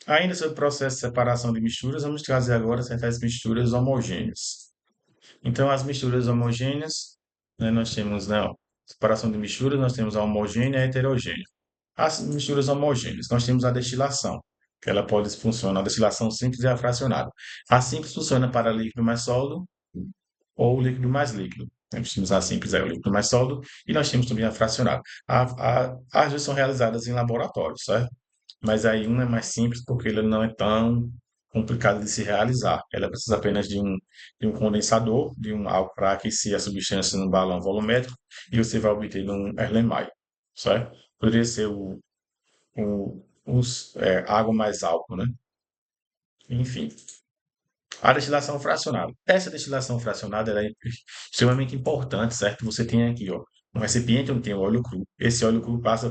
Ainda sobre o processo de separação de misturas, vamos trazer agora certas misturas homogêneas. Então, as misturas homogêneas, né, nós temos, né, ó, separação de misturas, nós temos a homogênea e a heterogênea. As misturas homogêneas, nós temos a destilação, que ela pode funcionar, a destilação simples e a fracionada. A simples funciona para líquido mais sólido ou líquido mais líquido. Nós temos a simples, é o líquido mais sólido, e nós temos também a fracionada. As duas são realizadas em laboratório, certo? Mas aí uma é mais simples porque ela não é tão complicada de se realizar. Ela precisa apenas de um condensador, de um algo para aquecer a substância num balão volumétrico e você vai obter num Erlenmeyer, certo? Poderia ser água mais álcool, né? Enfim, a destilação fracionada. Essa destilação fracionada ela é extremamente importante, certo? Você tem aqui, ó, um recipiente onde tem o óleo cru. Esse óleo cru passa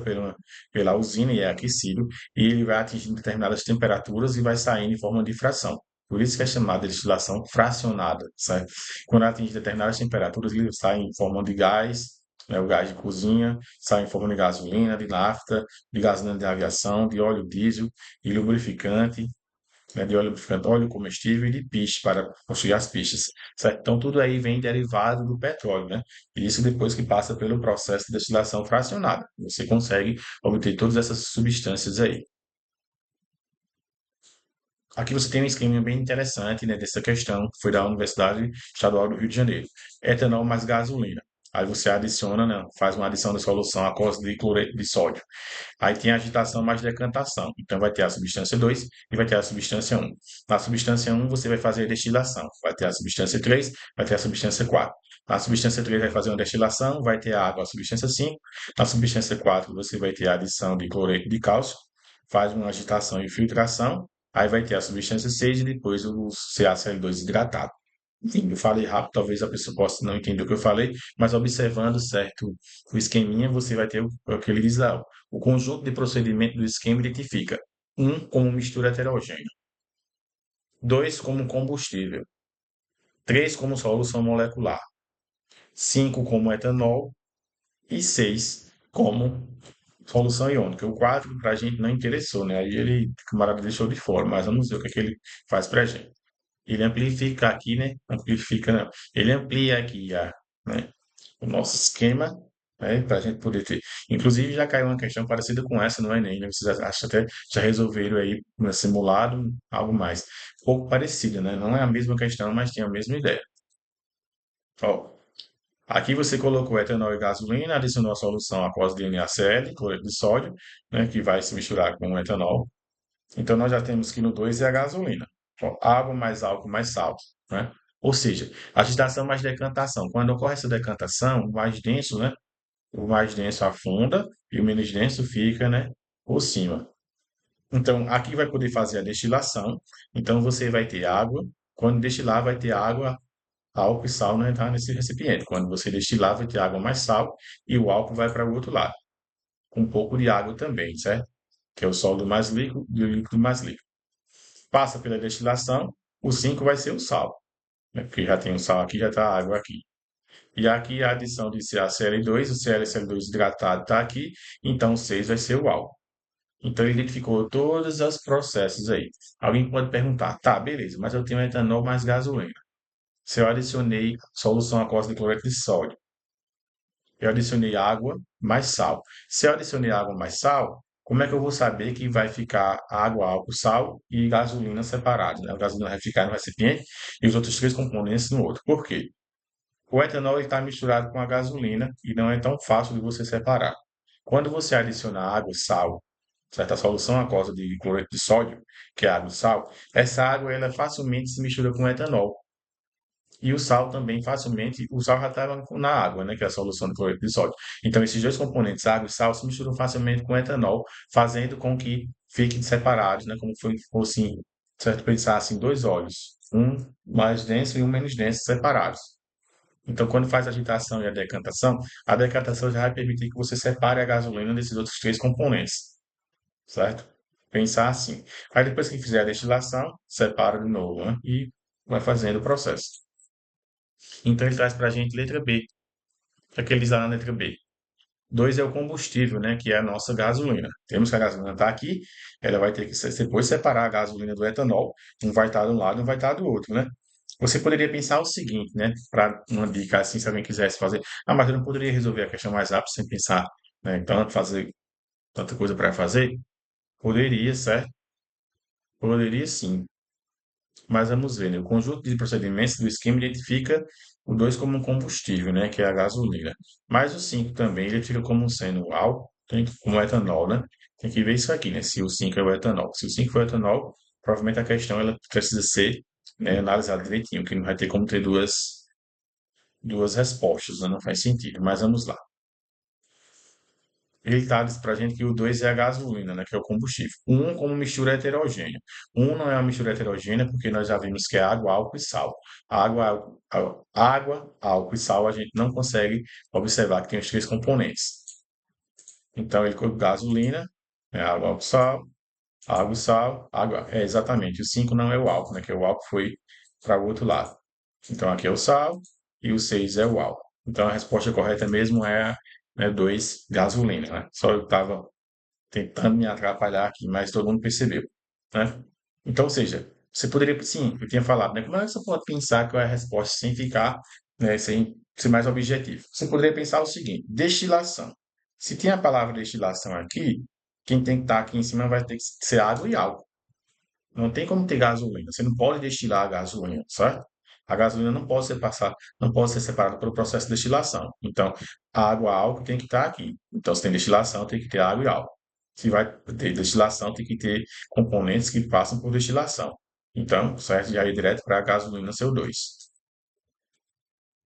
pela usina e é aquecido, e ele vai atingindo determinadas temperaturas e vai saindo em forma de fração. Por isso que é chamada de destilação fracionada, certo? Quando atinge determinadas temperaturas, ele sai em forma de gás, né, o gás de cozinha, sai em forma de gasolina, de nafta, de gasolina de aviação, de óleo diesel, de lubrificante, né, de óleo lubrificante, óleo comestível e de piche para construir as pichas, certo? Então, tudo aí vem derivado do petróleo, né? E isso depois que passa pelo processo de destilação fracionada. Você consegue obter todas essas substâncias aí. Aqui você tem um esquema bem interessante, né, dessa questão, que foi da Universidade Estadual do Rio de Janeiro. Etanol mais gasolina. Aí você adiciona, né, faz uma adição da solução aquosa de cloreto de sódio. Aí tem a agitação mais decantação. Então vai ter a substância 2 e vai ter a substância um. Na substância um você vai fazer a destilação. Vai ter a substância 3, vai ter a substância 4. Na substância 3 vai fazer uma destilação, vai ter a água, a substância 5. Na substância 4 você vai ter a adição de cloreto de cálcio, faz uma agitação e filtração. Aí vai ter a substância 6 e depois o CaCl2 hidratado. Enfim, eu falei rápido, talvez a pessoa possa não entender o que eu falei, mas observando certo o esqueminha, você vai ter o que ele diz lá. O conjunto de procedimento do esquema identifica: um como mistura heterogênea, 2 como combustível, 3 como solução molecular, 5 como etanol e 6 como solução iônica. O 4 para a gente não interessou, né? Aí ele, o camarada deixou de fora, mas vamos ver o que, é que ele faz para a gente. Ele amplifica aqui, né? Amplifica, não. Ele amplia aqui né, o nosso esquema, né, para a gente poder ter. Inclusive, já caiu uma questão parecida com essa no Enem, né? Vocês acham até já resolveram aí no simulado algo mais. Um pouco parecida, né? Não é a mesma questão, mas tem a mesma ideia. Ó, aqui você colocou etanol e gasolina, adicionou a solução após de NaCl, cloreto de sódio, né, que vai se misturar com o etanol. Então, nós já temos que no 2 é a gasolina. Ó, água mais álcool mais sal, né? Ou seja, agitação mais decantação. Quando ocorre essa decantação, o mais denso, né? O mais denso afunda e o menos denso fica, né, por cima. Então, aqui vai poder fazer a destilação. Então, você vai ter água. Quando destilar, vai ter água, álcool e sal não entrar nesse recipiente. Quando você destilar, vai ter água mais sal e o álcool vai para o outro lado. Com um pouco de água também, certo? Que é o sólido mais líquido e o líquido mais líquido. Passa pela destilação, o 5 vai ser o sal, né? Porque já tem o sal aqui, já está a água aqui. E aqui a adição de CaCl2, o CaCl2 hidratado está aqui, então o 6 vai ser o álcool. Então ele identificou todos os processos aí. Alguém pode perguntar, tá, beleza, mas eu tenho etanol mais gasolina. Se eu adicionei solução aquosa de cloreto de sódio, eu adicionei água mais sal. Se eu adicionei água mais sal, como é que eu vou saber que vai ficar água, álcool, sal e gasolina separados, né? A gasolina vai ficar no recipiente e os outros três componentes no outro. Por quê? O etanol está misturado com a gasolina e não é tão fácil de você separar. Quando você adiciona água, sal, certa solução aquosa de cloreto de sódio, que é água e sal, essa água ela facilmente se mistura com o etanol. E o sal também facilmente, o sal já está na água, né, que é a solução de cloreto de sódio. Então, esses dois componentes, água e sal, se misturam facilmente com o etanol, fazendo com que fiquem separados, né, como foi, fosse, certo, pensar assim, dois óleos, um mais denso e um menos denso, separados. Então, quando faz a agitação e a decantação já vai permitir que você separe a gasolina desses outros três componentes, certo? Pensar assim. Aí, depois que fizer a destilação, separa de novo, né? E vai fazendo o processo. Então, ele traz para a gente letra B. O que é que ele diz lá na letra B? 2 é o combustível, né, que é a nossa gasolina. Temos que a gasolina está aqui, ela vai ter que depois separar a gasolina do etanol, um vai estar de um lado, um vai estar do outro, né? Você poderia pensar o seguinte, né, para uma dica assim, se alguém quisesse fazer, mas eu não poderia resolver a questão mais rápido sem pensar, né, então fazer tanta coisa para fazer? Poderia, certo? Poderia sim. Mas vamos ver, né? O conjunto de procedimentos do esquema identifica o 2 como um combustível, né? Que é a gasolina. Mas o 5 também ele fica como sendo o álcool, como etanol, né? Tem que ver isso aqui, né? Se o 5 é o etanol. Se o 5 for etanol, provavelmente a questão ela precisa ser, né, analisada direitinho, que não vai ter como ter duas respostas, né? Não faz sentido. Mas vamos lá. Ele está dizendo para a gente que o 2 é a gasolina, né, que é o combustível. O 1 como mistura heterogênea. O 1 não é uma mistura heterogênea porque nós já vimos que é água, álcool e sal. Água, álcool e sal a gente não consegue observar que tem os três componentes. Então, ele colocou gasolina, é água, álcool, sal, água. É exatamente. O 5 não é o álcool, né, que o álcool foi para o outro lado. Então, aqui é o sal e o 6 é o álcool. Então, a resposta correta mesmo é, né, 2, gasolina, né? Só eu estava tentando me atrapalhar aqui, mas todo mundo percebeu, né? Então, ou seja, você poderia, sim, eu tinha falado, né? Como é que você pode pensar qual é a resposta sem ficar, né, sem ser mais objetivo? Você poderia pensar o seguinte: destilação. Se tem a palavra destilação aqui, quem tem que estar aqui em cima vai ter que ser água e álcool. Não tem como ter gasolina. Você não pode destilar a gasolina, certo? A gasolina não pode ser separada pelo processo de destilação. Então, a água e álcool tem que estar aqui. Então, se tem destilação, tem que ter água e álcool. Se vai ter destilação, tem que ter componentes que passam por destilação. Então, certo, já ir direto para a gasolina CO2.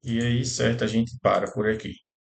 E aí, certo, a gente para por aqui.